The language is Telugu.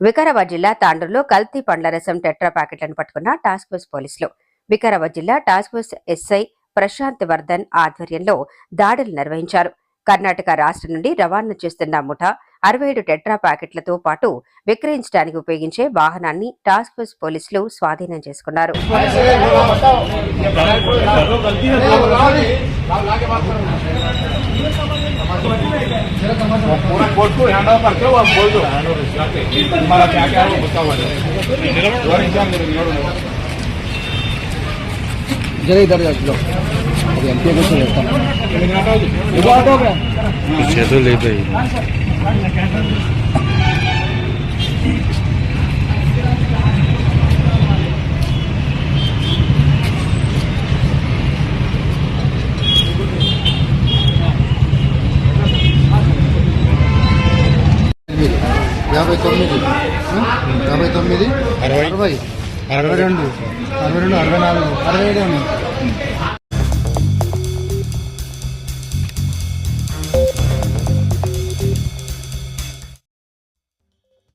వికారాబాద్ జిల్లా తాండూరులో కల్తీ పండ్ల రసం టెట్రా ప్యాకెట్లను పట్టుకున్న టాస్క్ ఫోర్స్ పోలీసులు. వికారాబాద్ జిల్లా task force SI Prashant Vardhan ఆధ్వర్యంలో దాడులు నిర్వహించారు. కర్ణాటక రాష్ట్రం నుండి రవాణా చేస్తున్న ముఠా 67 టెట్రా ప్యాకెట్లతో పాటు విక్రయించడానికి ఉపయోగించే వాహనాన్ని టాస్క్ ఫోర్స్ పోలీసులు స్వాధీనం చేసుకున్నారు. पूरा कोर्ट को हैंड ओवर करके वो बोल दो हमारा क्या क्या है वो बताओ जरा इधर लो अभी एमपी को लेता पीछे तो ले गई याबई 9 62 64 64 64